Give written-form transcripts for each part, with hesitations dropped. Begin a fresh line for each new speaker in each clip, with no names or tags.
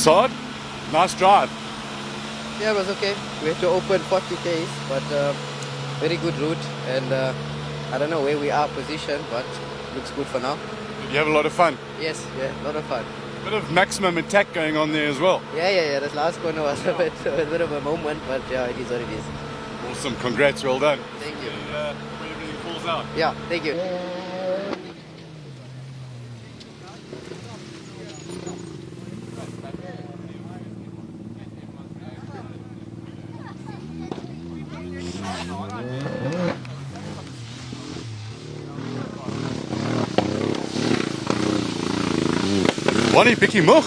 Saad, nice drive.
Yeah, it was okay. We had to open 40 Ks, but very good route. And I don't know where we are positioned, but looks good for now.
Did you have a lot of fun?
Yes, yeah, a lot of fun.
Bit of maximum attack going on there as well.
Yeah. This last corner was a bit of a moment, but yeah, it is what it is.
Awesome, congrats, well done.
Thank you.
When everything falls out.
Yeah, thank you.
Wanneer bietjie moeg?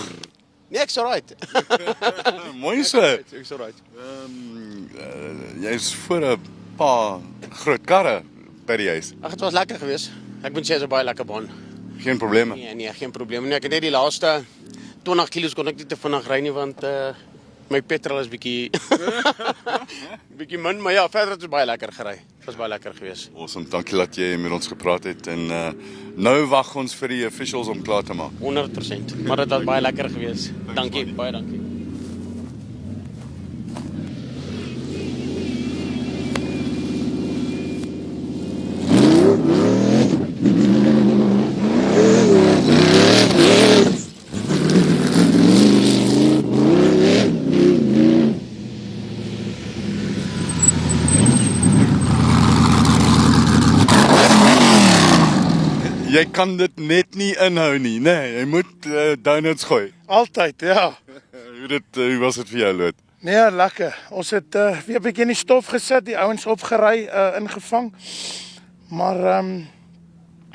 Nee, ek's alright.
Mooi so.
Ek's alright.
Jy's voor 'n paar groot karre by die huis.
Ag, dit was lekker geweest. Ek moet sê dit is 'n baie lekker baan.
Geen probleme.
Nee, geen probleem nie. Ek het net die laaste 20 km kon ek nie te vinnig ry nie want my petrol is bietjie bietjie min, maar ja, verder het dit baie lekker gery. Dit was baie lekker geweest.
Awesome, dankie dat jy met ons gepraat het en nou wag ons vir die officials om klaar te maak.
100%. Maar dit was baie lekker geweest. Dankie, baie dankie.
Jy kan dit net nie inhou nie, nee, jy moet donuts gooi.
Altyd, ja.
Hoe was dit vir jou, Loot?
Nee, lekker. Ons het weer 'n bietjie in die stof gesit, die ouens opgery, ingevang. Maar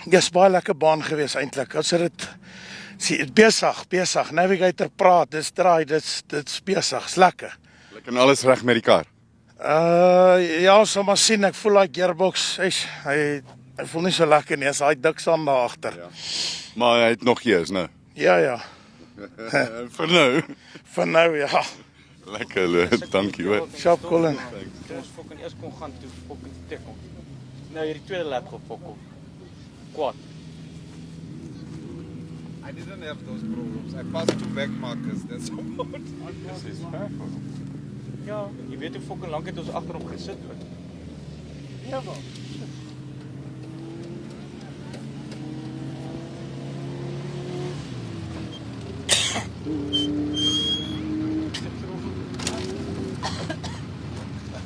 dis baie lekker baan gewees eintlik. Ons het dit sien besig. Navigator praat, dis draai, dit's besig, is lekker.
Lyk en alles reg met die kar.
Ja, so maar sien, ek voel daai gearbox, hy voel nie so lekker nie, as hy dik sand daar agter.
Ja. Maar hy het nog gees, nou.
Ja.
Vir nou.
Vir nou, ja.
Lekker, Loot, dankie hoor.
Sharp Colin.
Ons fucking eers kon gaan toe fucking tikkel. Nou hierdie tweede lap gepokkel. Kwad.
I didn't have those problems. I passed 2 back markers. That's about it.
Dis is perfek. Ja, jy weet hoe fucking lank het ons agter hom gesit hoor. Ja, wel.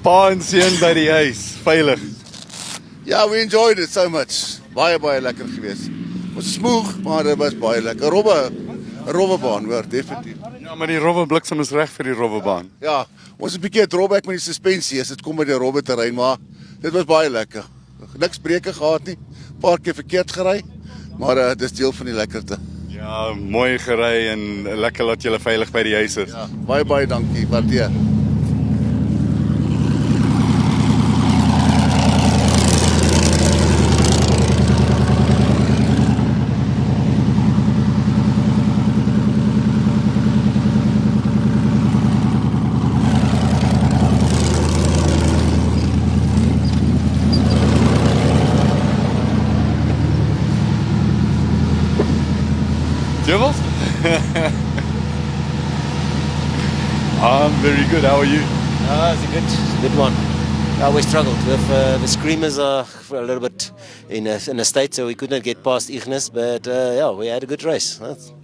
Pa en seun by die huis, veilig.
Yeah, we enjoyed it so much. Baie lekker geweest. Was smooth, maar dit was baie lekker. Robbebaan, hoor, definitief.
Ja, maar die rowwe bliksem is reg vir die rowwebaan.
Ja, ons het 'n bietjie drawback met die suspensie as dit kom by die robbe terrein, maar dit was baie lekker. Niks breuke gehad nie. Paar keer verkeerd gery, maar dis deel van die lekkerte.
Ja, mooi gery en lekker dat jy veilig by die huis is.
Ja, baie dankie. Waardeer.
Jewels? I'm very good. How are you?
It's a good one. We struggled with the screamers are a little bit in a state, so we could not get past Ignis. But we had a good race.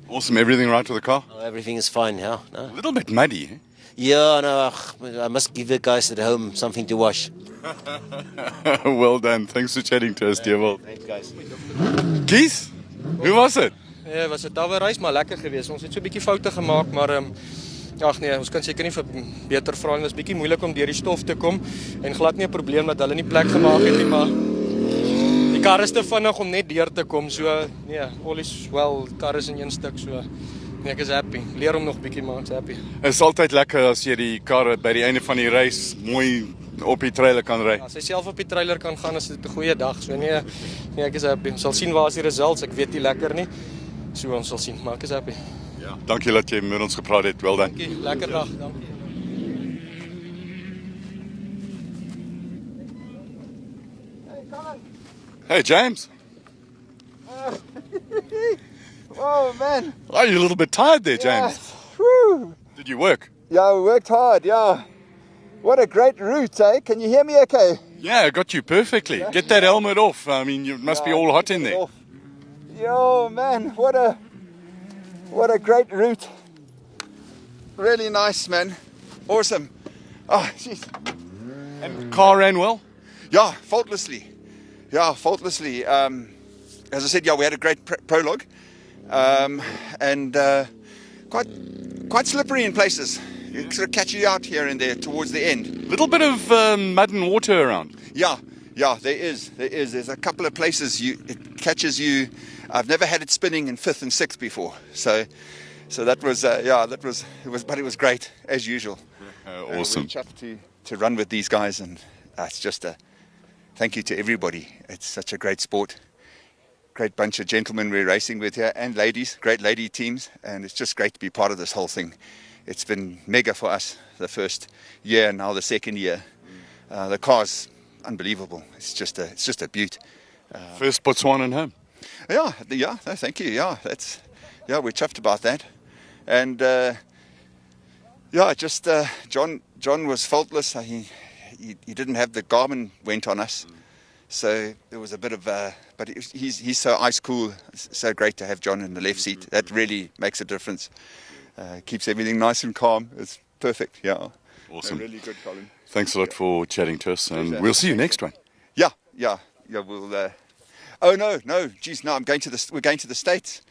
Awesome. Everything right with the car?
Everything is fine. Yeah. No.
A little bit muddy. Eh?
Yeah, no. I must give the guys at home something to wash.
Well done. Thanks for chatting to us, Jewel.
Thanks, guys.
Kies? Hoe was dit?
Ja, was 'n tawwe reis, maar lekker geweest. Ons het so 'n bietjie foute gemaak, maar ag nee, ons kan seker nie vir beter vra nie. Dit was bietjie moeilik om deur die stof te kom en glad nie 'n probleem dat hulle nie plek gemaak het nie, maar die kar is te vinnig om net deur te kom. So nee, all is well. Kar is in een stuk, so nee, ek is happy. Leer hom nog bietjie, maar ek's happy.
Dit is altyd lekker as jy die kar by die einde van die reis mooi op die trailer kan ry.
As hy self op die trailer kan gaan, is dit 'n goeie dag. So nee, ek is happy. Ons sal sien waar is die results. Ek weet nie lekker nie. So ons sal sien, maar ek is happy.
Ja, dankie dat jy met ons gepraat het. Wel dan.
Dankie, lekker dag. Dankie.
Hey James.
Oh man.
Are you a little bit tired there, James?
Yes. Woo.
Woo!
Did you work?
Yeah, we worked hard, yeah. What a great route, eh? Can you hear me okay?
Yeah, I got you perfectly. Get that helmet off. I mean, you must be all hot in there.
Yo, man, what a great route. Really nice, man. Awesome. Oh, jeez.
And car ran well?
Yeah, faultlessly. Yeah, faultlessly. As I said, yeah, we had a great prologue. And quite slippery in places. It sort of catch you out here and there towards the end.
Little bit of mud and water around.
Yeah, there is. There's a couple of places it catches you. I've never had it spinning in 5th and 6th before. So that was but it was great as usual.
Awesome.
We're chuffed to run with these guys, and it's just a thank you to everybody. It's such a great sport. Great bunch of gentlemen we're racing with here, and ladies, great lady teams, and it's just great to be part of this whole thing. It's been mega for us the first year, now the second year. The car's unbelievable. It's just a beaut.
First Botswana home.
Yeah, no, thank you. Yeah, we're chuffed about that. And John was faultless. He didn't have the Garmin went on us. So there was a bit of but he's so ice cool. It's so great to have John in the left seat. That really makes a difference. Keeps everything nice and calm. It's perfect. Yeah.
Awesome.
Really good, Colin.
Thanks a lot for chatting to us, and we'll see you next one.
Yeah. We'll. Oh no. Geez, no. We're going to the States.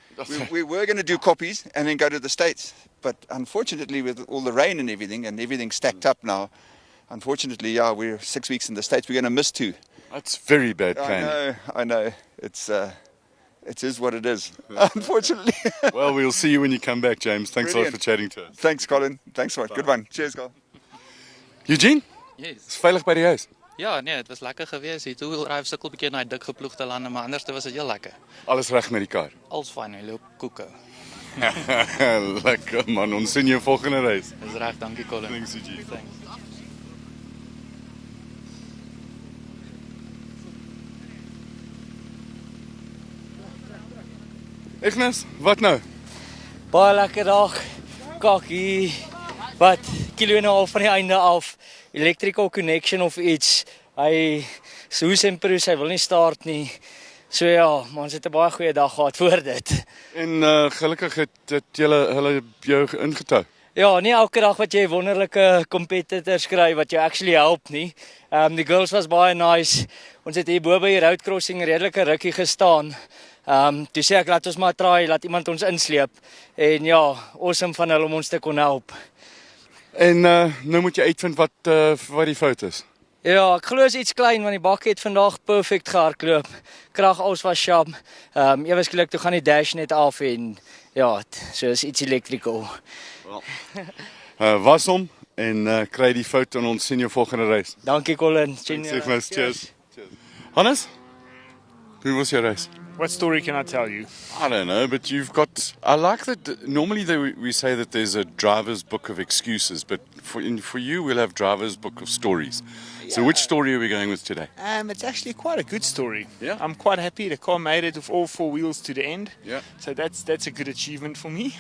We were going to do copies and then go to the States, but unfortunately, with all the rain and everything stacked up now, unfortunately, yeah, we're 6 weeks in the States. We're going to miss 2.
That's very bad planning.
I know. It is what it is, unfortunately.
Well, we'll see you when you come back, James. Thanks a lot for chatting to us.
Thanks, Colin. Thanks a lot. Good one. Cheers, Colin.
Eugene?
Yes.
Is veilig by die huis?
Ja, nee, het was lekker geweest. Die two-wheel drive sukkel bietjie na dik geploegde lande, maar anders was dit heel lekker.
Alles reg met die kar?
Alles fyn, hy loop koeke.
Lekker man, ons sien jou volgende reis.
Dis reg, dankie Colin.
Thanks, Eugene.
Thanks.
Ignas, wat nou?
Baie lekker dag. Kakkie. Wat? Kilo en 'n half van die einde af. Electrical connection of iets. Hy soos en proes, hy wil nie start nie. So ja, maar ons het 'n baie goeie dag gehad voor dit.
En gelukkig het hulle jou ingetou.
Ja, nie elke dag wat jy wonderlike competitors kry wat jou actually help nie. Die girls was baie nice. Ons het hier bo by die road crossing redelike rukkie gestaan. Toe sê ek laat ons maar try, laat iemand ons insleep. En ja, awesome van hulle om ons te kon help.
En nou moet jy uitvind wat die fout is.
Ja, ek glo is iets klein want die bakkie het vandag perfek gehardloop. Krag alles was sharp. Ewe skielik toe gaan die dash net af en ja, so is iets electrical.
Was hom en kry die fout en ons sien jou volgende reis.
Dankie Colin.
Cheers. Cheers. Hannes? Hoe was your race?
What story can I tell you?
I don't know, but I like that normally we say that there's a driver's book of excuses, but for you we'll have driver's book of stories. Yeah. So which story are we going with today?
It's actually quite a good story.
Yeah.
I'm quite happy the car made it with all 4 wheels to the end.
Yeah.
So that's a good achievement for me.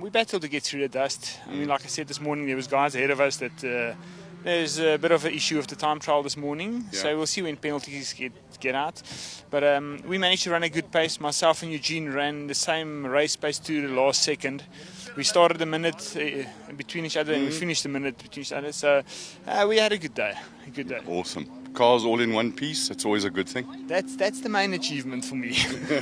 We battled to get through the dust. I mean, like I said this morning, there was guys ahead of us that there's a bit of an issue with the time trial this morning. Yeah. So we'll see when penalties get out. But we managed to run a good pace. Myself and Eugene ran the same race pace to the last second. We started a minute between each other and we finished a minute between each other. So we had a good day.
Awesome. Cars all in one piece. That's always a good thing.
That's the main achievement for me.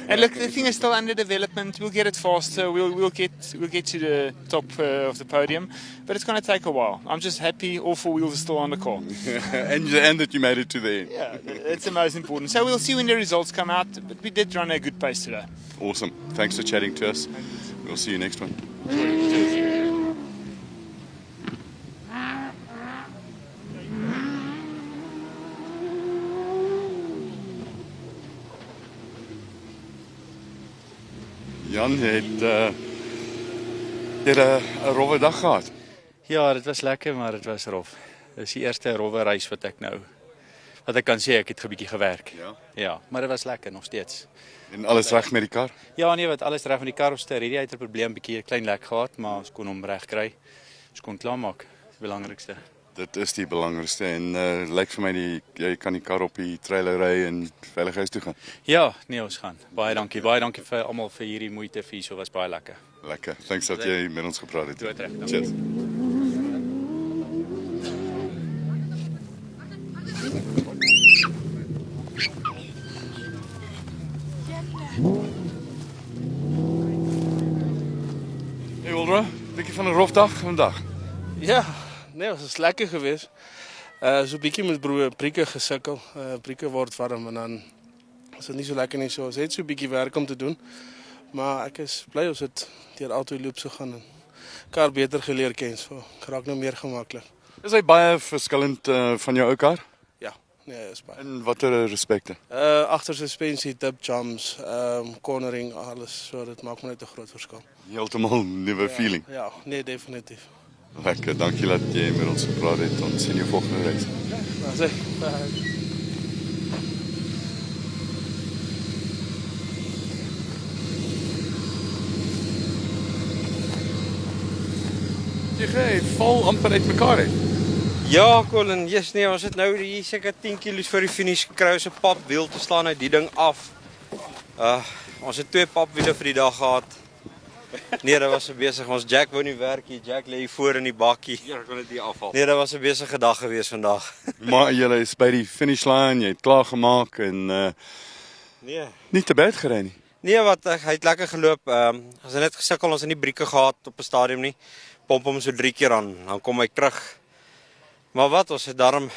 And look, the thing is still under development. We'll get it faster. We'll get to the top of the podium, but it's going to take a while. I'm just happy all 4 wheels are still on the car.
and that you made it to the end.
Yeah, that's the most important. So we'll see when the results come out, but we did run a good pace today.
Awesome. Thanks for chatting to us. We'll see you next one. Jan het jy 'n rowwe dag gehad?
Ja, dit was lekker, maar dit was rof. Dis die eerste rowwe reis wat ek nou dat ek kan sê ek het 'n bietjie gewerk.
Ja.
Ja, maar dit was lekker nog steeds.
En alles reg met die kar?
Ja, nee, wat alles reg met die kar. Ons het 'n radiator probleem, bietjie 'n klein lek gehad, maar ons kon hom reg kry. Ons kon klaarmaak. Dis die belangrikste.
Dit is die belangrikste en lyk vir my jy kan die kar op die trailer ry en veilig huis toe gaan.
Ja, nee, ons gaan. Baie dankie vir almal vir hierdie moeite vir hierso, was baie lekker.
Lekker. Thanks dat jy met ons gepraat het.
Dood reg.
Cheers. Hey Wildra, bietjie van 'n rof dag vandag.
Ja, nee, het was lekker geweest. So 'n bietjie met brieke gesukkel. Brieke word warm en dan is dit nie so lekker nie. So ons het so 'n bietjie werk om te doen. Maar ek is bly ons het deur Auto Loops gegaan en kar beter geleer ken. So ek raak nou meer gemaklik.
Is hy baie verskillend van jou ou kar?
Ja, nee, is baie.
En watter respekte?
Agter suspensie, dip jumps, cornering, alles. So dit maak my net 'n groot verskil.
Heeltemal nuwe feeling.
Ja, nee, definitief.
Lekker, dankie dat jy met ons gepraat het. Ons sien jou volgende reis.
Nou sê.
Jy val amper uit mekaar uit.
Ja, Colin, yes, nee, ons het nou hier seker 10 km voor die finish gekry. Ons 'n papwiel te slaan uit die ding af. Ons het 2 papwiele vir die dag gehad. Nee, dat was 'n besig. Ons Jack wou nie werk nie. Jack lê hier voor in die bakkie.
Ja, ek kon dit nie afhaal.
Nee, dat was 'n besige dag geweest vandag.
Maar jy is by die finishlyn, jy het klaar gemaak en
Nee.
nie te bad gery nie.
Nee, wat hy het lekker geloop. Ons het net gesukkel, ons het nie brieke gehad op 'n stadium nie. Pomp hom so 3 keer aan, dan kom hy terug. Maar wat, ons het darm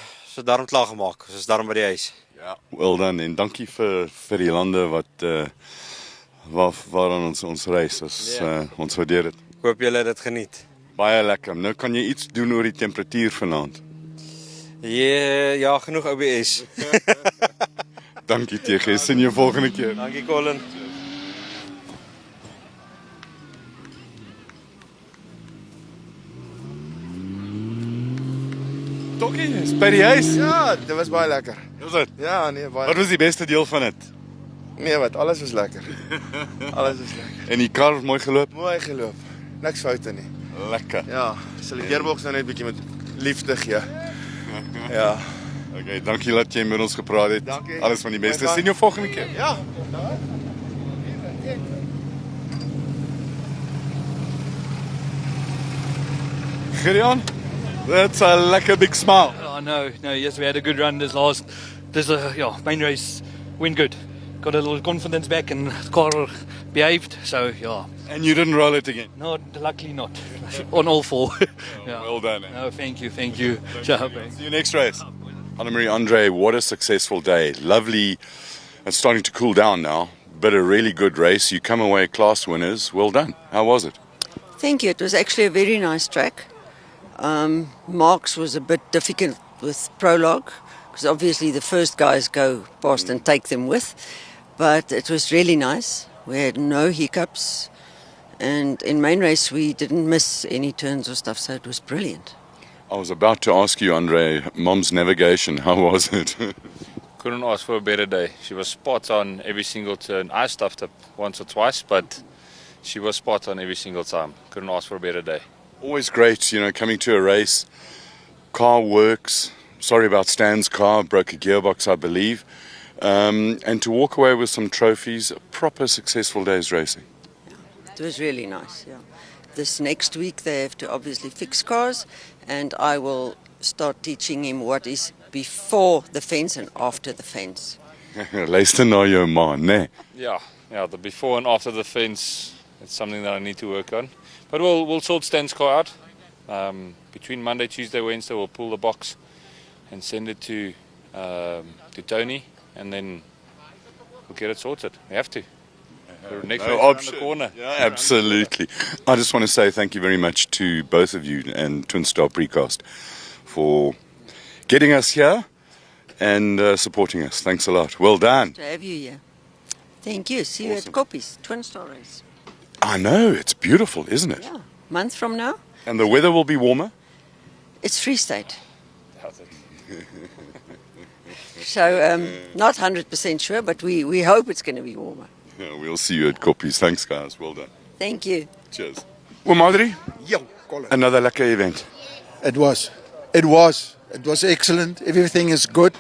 klaar gemaak. Ons is darm by die huis.
Ja. Well done en dankie vir die lande wat waaraan ons reis. Ons waardeer dit.
Ek hoop julle het dit geniet.
Baie lekker. Nou kan jy iets doen oor die temperatuur vanaand.
Ja, genoeg OBS.
Dankie TG, sien jou volgende keer.
Dankie Colin.
Tokkie, is by die huis?
Ja, dit was baie lekker.
Was dit?
Ja, nee, baie.
Wat was die beste deel van dit?
Nee, wat, alles was lekker. Alles was lekker.
En die kar mooi geloop?
Mooi geloop. Niks foute nie.
Lekker.
Ja, sal die gearbox nou net bietjie met liefde gee. Ja.
Okay, dankie dat jy met ons gepraat het.
Dankie.
Alles van die beste. Sien jou volgende keer.
Ja.
Gideon, that's a lekker big smile.
Oh no, yes, we had a good run main race went good. Got a little confidence back and the car behaved, so yeah.
And you didn't roll it again?
No, luckily not. On all 4. Yeah.
Well done.
No, thank you. Ciao.
See you next race. Annemarie, Andre, what a successful day. Lovely. It's starting to cool down now, but a really good race. You come away class winners. Well done. How was it?
Thank you. It was actually a very nice track. Marks was a bit difficult with prologue because obviously the first guys go past and take them with. But it was really nice. We had no hiccups. And in main race, we didn't miss any turns or stuff, so it was brilliant.
I was about to ask you, Andre, Mom's navigation, how was it?
Couldn't ask for a better day. She was spot on every single turn. I stuffed up once or twice, but she was spot on every single time. Couldn't ask for a better day.
Always great, coming to a race. Car works. Sorry about Stan's car, broke a gearbox, I believe. And to walk away with some trophies, a proper successful day's racing.
It was really nice, yeah. This next week they have to obviously fix cars, and I will start teaching him what is before the fence and after the fence.
Luister na jou ma, né?
Yeah, the before and after the fence, it's something that I need to work on. But we'll sort Stan's car out. Between Monday, Tuesday, Wednesday, we'll pull the box and send it to Tony, and then we'll get it sorted. We have to. Next
No
race around
option.
the corner.
Yeah, absolutely. I just want to say thank you very much to both of you and Twin Star Precast for getting us here and supporting us. Thanks a lot. Well done.
To have you here. Thank you. See you at Koppies, Twin Star Race.
I know, it's beautiful, isn't it?
Yeah. Month from now,
And the weather will be warmer?
it's Free State. So not 100% sure, but we hope it's going to be warmer.
Yeah, we'll see you at Koppies. Thanks, guys. Well done.
Thank you.
Cheers. Well, Madri,
Yo, Colin.
another lekker event.
It was excellent. Everything is good.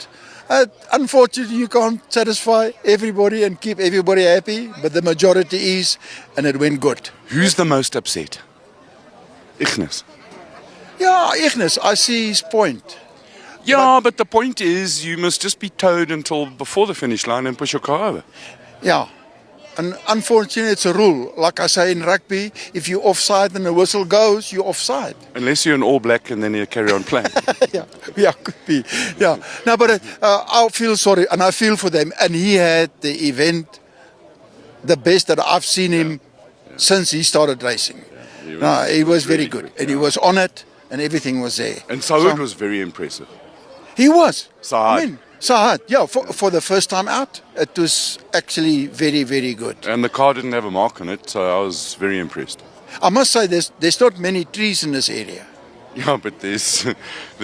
Unfortunately, you can't satisfy everybody and keep everybody happy, but the majority is, and it went good.
Who's the most upset? Ignis.
Yeah, Ignis, I see his point.
Yeah, but the point is you must just be towed until before the finish line and push your car over.
Yeah, and unfortunately, it's a rule. Like I say in rugby, if you're offside and the whistle goes, you're offside.
Unless you're in all black and then you carry on playing.
Yeah, could be. Yeah, no, but I feel sorry and I feel for them. And he had the event, the best that I've seen him since he started racing. He was very good, and he was on it, and everything was there.
And Saud was very impressive.
He was.
Saad.
Saad, yeah, for the first time out, it was actually very, very good.
And the car didn't have a mark on it, so I was very impressed.
I must say, there's not many trees in this area.
Yeah, but there's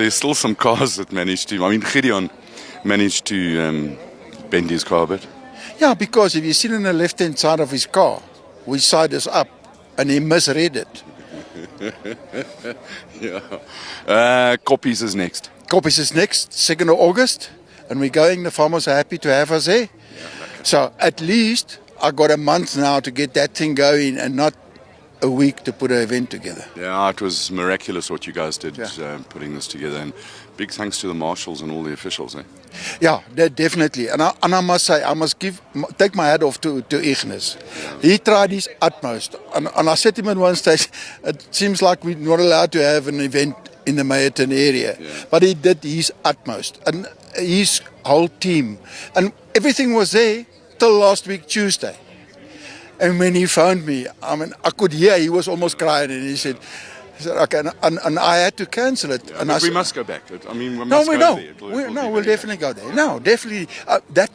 still some cars that managed to. I mean, Gideon managed to bend his car a bit.
Yeah, because if you sit on the left-hand side of his car, which side is up, and he misread it.
Yeah. Koppies is next.
Koppies is next, 2nd of August, and we're going. The farmers are happy to have us there. So at least I got a month now to get that thing going and not a week to put an event together.
Yeah, it was miraculous what you guys did putting this together, and big thanks to the marshals and all the officials.
Yeah, definitely. And I must say, I must take my hat off to Ignis. He tried his utmost. And I said to him at one stage, it seems like we're not allowed to have an event in the Meyerton area. Yeah. But he did his utmost. And his whole team. And everything was there till last week, Tuesday. And when he phoned me, I mean, I could hear he was almost crying, and he said, okay, and I had to cancel it.
Yeah,
and
but we must go back. I mean, we
no,
must
we
go
know.
there.
We'll definitely go there. No, definitely. That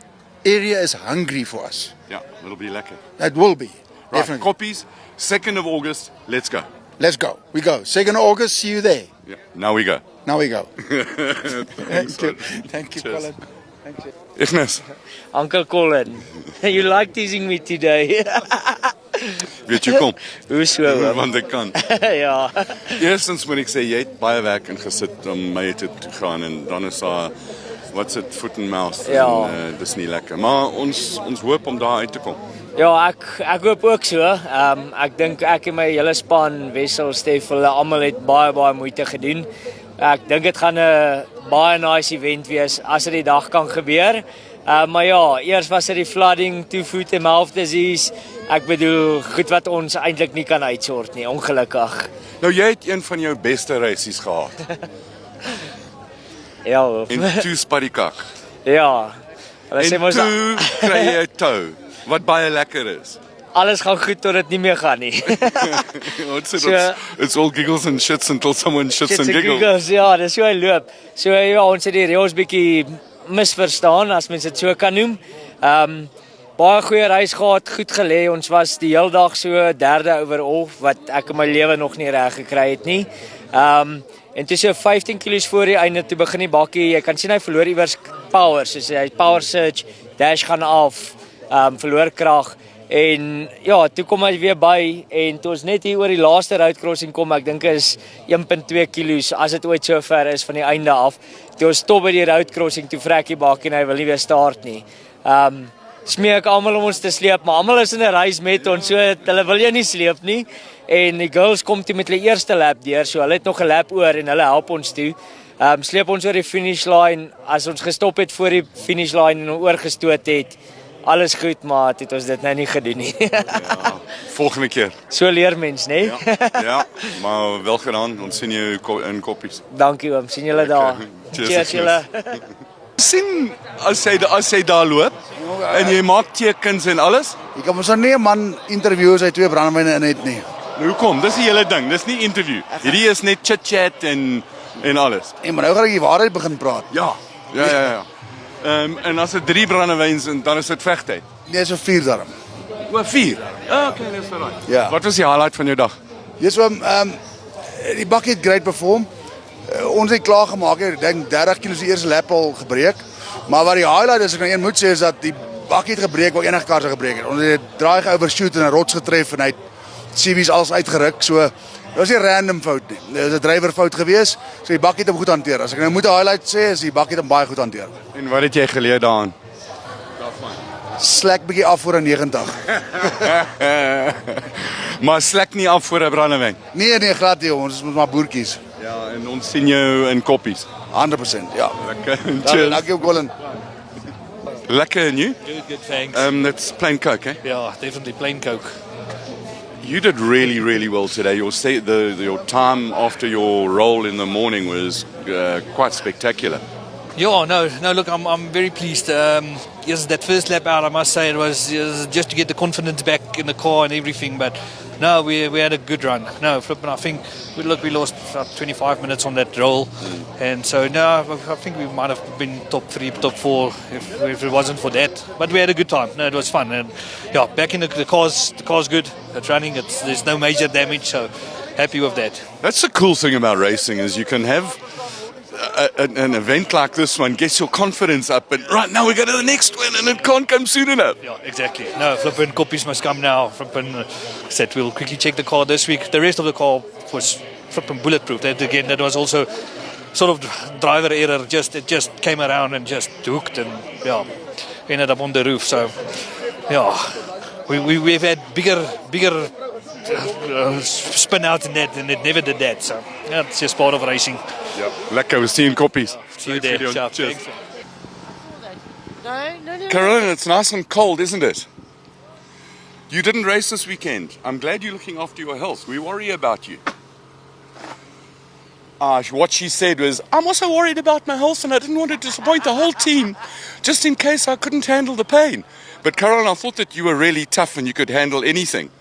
area is hungry for us.
Yeah, it'll be lekker.
It will be.
Right,
Definitely.
Koppies, 2nd of August, let's go.
Let's go. We go. 2nd of August, see you there.
Yeah, now we go.
Now we go.
Thanks,
Thank you,
Cheers.
Colin. Thank you.
Ignis. Uncle Colin, you like teasing me today.
Weet jy kom?
Hoe so?
Want ek kan.
Ja.
Eerstens moet ek sê jy het baie werk ingesit om my te gaan en dan is daar what's it foot and mouth.
Ja.
En, dis nie lekker, maar ons hoop om daar uit te kom.
Ja, ek hoop ook so. Ek dink ek en my hele span, Wessel, Stef, hulle almal het baie moeite gedoen. Ek dink dit gaan 'n baie nice event wees as dit die dag kan gebeur. Maar ja, eers was dit die flooding, toe foot and mouth disease. Ek bedoel, goed wat ons eintlik nie kan uitsort nie, ongelukkig.
Nou jy het een van jou beste reisies gehad.
Ja.
En toe spat die kak.
Ja. Hulle sê
En
mos
toe kry jy 'n tou, wat baie lekker is.
alles gaan goed tot dit nie meer gaan nie.
It's all giggles and shits until someone shits and giggles.
Ja, dis hoe hy loop. So ja, ons het die reëls bietjie misverstaan, as mens dit so kan noem. Baie goeie reis gehad, goed gelê. Ons was die hele dag so 3de overall wat ek in my lewe nog nie reg gekry het nie. En toe so 15 km voor die einde toe begin die bakkie, jy kan sien hy verloor iewers power, soos hy power surge, dash gaan af, verloor krag. En ja, toe kom hy weer by en toe ons net hier oor die laaste road crossing kom, ek dink is 1.2 kilos as dit ooit so ver is van die einde af. Toe ons stop by die road crossing, toe vrek die bakkie en hy wil nie weer start nie. Smeek almal om ons te sleep, maar almal is in 'n reis met ons, so hulle wil jou nie sleep nie. En die girls kom toe met hulle eerste lap deur, so hulle het nog 'n lap oor en hulle help ons toe. Sleep ons oor die finish line, as ons gestop het voor die finish line en oorgestoot het. Alles goed, maar het ons dit nou nie gedoen nie.
Volgende keer.
So leer mens, né?
Ja, maar wel gedaan. Ons sien jou in Koppies.
Dankie oom, sien julle daar. Cheers julle.
Sien as jy daar loop en jy maak tekens en alles?
Jy kan mos nie 'n man interview as hy 2 brandwyne in het nie.
Hoekom? Dis die hele ding. Dis nie interview. Hierdie is net chit-chat en alles.
En maar nou gaan ek die waarheid begin praat.
Ja. En as dit 3 brandewyns en dan is dit vegtyd.
Nee, so 4 darm.
O, 4. Okay, dis reg.
Ja.
Wat was die highlight van jou dag?
Dis oom, die bakkie het great perform. Ons het klaar gemaak, ek dink 30 km se eerste lap al gebreek. Maar wat die highlight is, ek nou een moet sê, is dat die bakkie het gebreek waar enige kar sou gebreek het. Ons het draai geovershoot en 'n rots getref en hy het CV's alles uitgeruk. So dit was nie 'n random fout nie. Dit was 'n drywer fout gewees. So die bakkie het hom goed hanteer. As ek nou moet 'n highlight sê, is die bakkie het hom baie goed hanteer.
En wat het jy geleer daaraan?
Slek bietjie af voor 'n 90.
Maar slek nie af voor 'n brandewyn.
Nee, glad nie, ons is maar boertjies.
Ja, en ons sien jou in koppies.
100%, ja.
Lekker.
Cheers. Dankie Colin.
Lekker and you?
Good, thanks.
That's plain Coke, eh?
Yeah, definitely plain Coke.
You did really, really well today. Your time after your roll in the morning was quite spectacular.
Yeah, no. Look, I'm very pleased. Yes, that first lap out, I must say, it was just to get the confidence back in the car and everything. But no, we had a good run. No, flipping, I think we lost about 25 minutes on that roll, and so no, I think we might have been top 3, top 4 if it wasn't for that. But we had a good time. No, it was fun, and yeah, back in the car's good. It's running. There's no major damage, so happy with that.
That's the cool thing about racing is you can have an event like this one gets your confidence up, and right now we go to the next one, and it can't come soon enough.
Yeah, exactly. No, flipping copies must come now. Flipping said we'll quickly check the car this week. The rest of the car was flipping bulletproof. That was also sort of driver error. It just came around and just hooked, and yeah, ended up on the roof. So yeah, we've had bigger spin out in that, and it never did that. So yeah, it's just part of racing.
Yep. Lekker, we're seeing copies.
See you there. Ciao.
Cheers.
No.
Caroline, it's nice and cold, isn't it? You didn't race this weekend. I'm glad you're looking after your health. We worry about you. What she said was, I'm also worried about my health and I didn't want to disappoint the whole team just in case I couldn't handle the pain. But Caroline, I thought that you were really tough and you could handle anything.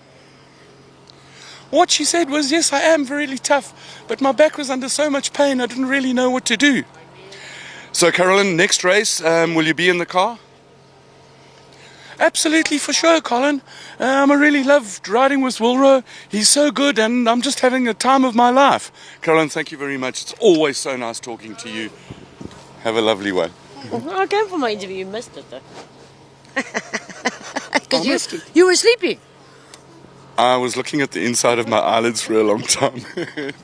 What she said was, yes, I am really tough, but my back was under so much pain I didn't really know what to do. So Caroline, next race, will you be in the car? Absolutely, for sure, Colin. I really loved riding with Wilro. He's so good and I'm just having the time of my life. Caroline, thank you very much. It's always so nice talking to you. Have a lovely one.
I came for my interview. You missed it though.
Missed it.
You were sleepy.
I was looking at the inside of my eyelids for a long time.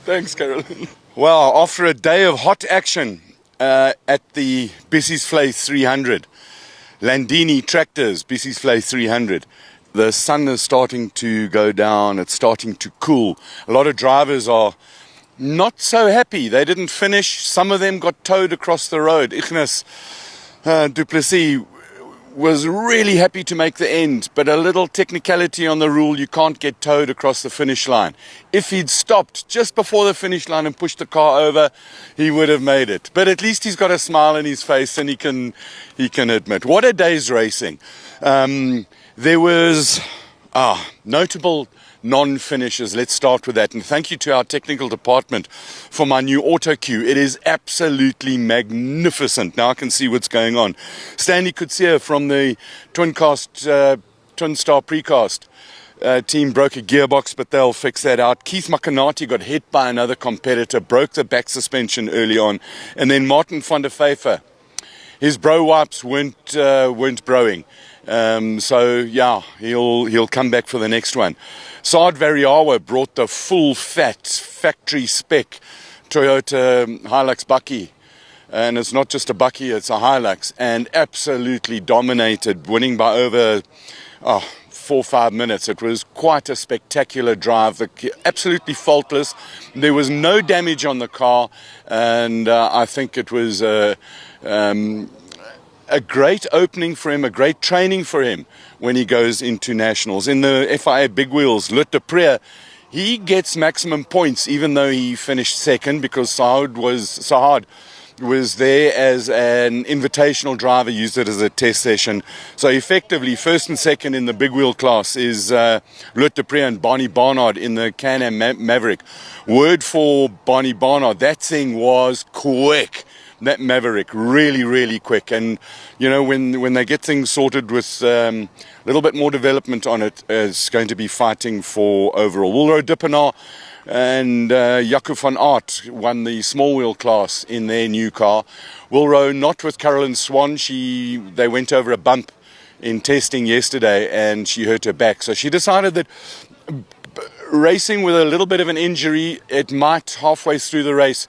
Thanks, Caroline. Well, after a day of hot action at the Bissie's Vlei 300, Landini Tractors, Bissie's Vlei 300, the sun is starting to go down. It's starting to cool. A lot of drivers are not so happy. They didn't finish. Some of them got towed across the road. Ignis du Plessis was really happy to make the end, but a little technicality on the rule, you can't get towed across the finish line. If he'd stopped just before the finish line and pushed the car over, he would have made it. But at least he's got a smile in his face and he can admit. What a day's racing. There was notable non-finishes. Let's start with that. And thank you to our technical department for my new auto cue. It is absolutely magnificent. Now I can see what's going on. Stanley Kutsia from the Twin Star Precast team broke a gearbox, but they'll fix that out. Keith Makanati got hit by another competitor, broke the back suspension early on. And then Martin van der Vyver, his bro wipes weren't broing. So yeah, he'll come back for the next one. Saad Variawa brought the full fat factory spec Toyota Hilux Bakkie, and it's not just a Bakkie, it's a Hilux, and absolutely dominated, winning by over 4 or 5 minutes. It was quite a spectacular drive, absolutely faultless. There was no damage on the car, and I think it was a great opening for him, a great training for him when he goes into nationals. In the FIA Big Wheels, Lut de Pre, he gets maximum points even though he finished second because Sahad was there as an invitational driver, used it as a test session. So effectively, first and second in the big wheel class is Lut de Pre and Barney Barnard in the Can-Am Maverick. Word for Barney Barnard, that thing was quick. that Maverick, really quick. And, you know, when they get things sorted with a little bit more development on it, it's going to be fighting for overall. Wilro Dippenaar and Jaco van Aert won the small wheel class in their new car. Wilro not with Caroline Swan. They went over a bump in testing yesterday and she hurt her back. So she decided that racing with a little bit of an injury, it might halfway through the race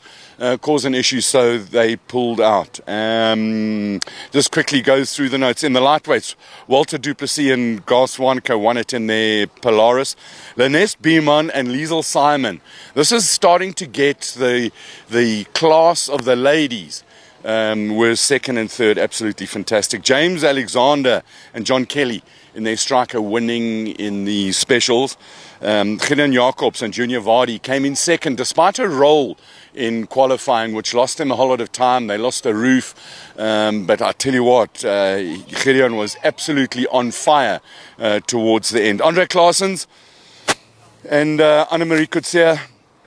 cause an issue, so they pulled out. Just quickly goes through the notes. In the lightweights, Walter Duplessis and Gar Swanepoel won it in their Polaris. Lanesse Beeman and Liesel Simon. This is starting to get the class of the ladies. Were second and third, absolutely fantastic. James Alexander and John Kelly in their striker winning in the specials. Gideon Jacobs and Junior Vardy came in second despite a roll in qualifying which lost them a whole lot of time. They lost the roof, but I tell you what, Gideon was absolutely on fire towards the end. Andre Claessens and Annemarie Coetzee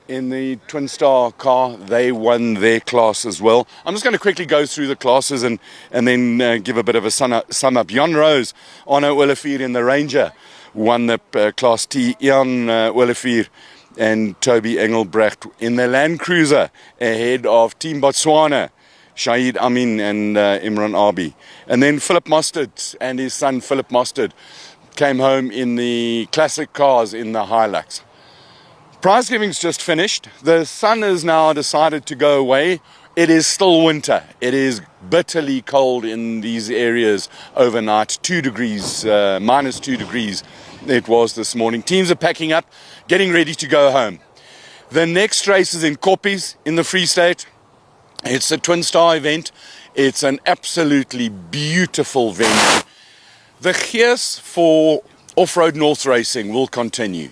in the Twin Star car, they won their class as well. I'm just going to quickly go through the classes and then give a bit of a sum up. Jan Rose, Arno Olivier in the Ranger won the Class T. Ian Olivier and Toby Engelbrecht in the Land Cruiser ahead of Team Botswana, Shahid Amin and Imran Abi. And then Philip Mostert and his son Philip Mostert came home in the classic cars in the Hilux. Prize giving's just finished. The sun has now decided to go away. It is still winter. It is bitterly cold in these areas overnight. 2 degrees, minus 2 degrees it was this morning. Teams are packing up, getting ready to go home. The next race is in Koppies in the Free State. It's a Twin Star event. It's an absolutely beautiful venue. The gears for off-road North racing will continue.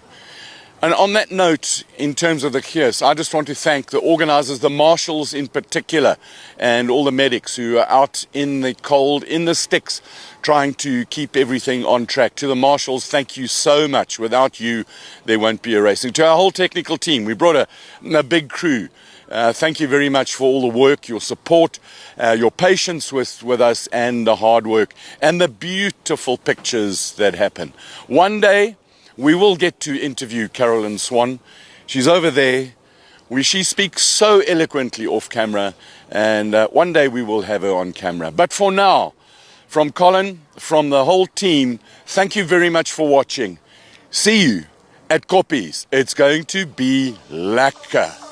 And on that note, in terms of the gears, I just want to thank the organisers, the marshals in particular, and all the medics who are out in the cold, in the sticks, trying to keep everything on track. To the marshals, thank you so much. Without you, there won't be a racing. To our whole technical team, we brought a big crew. Thank you very much for all the work, your support, your patience with us, and the hard work, and the beautiful pictures that happen. One day, we will get to interview Caroline Swan. She's over there. She speaks so eloquently off camera, and one day we will have her on camera. But for now, from Colin, from the whole team, thank you very much for watching. See you at Koppies. It's going to be lekker.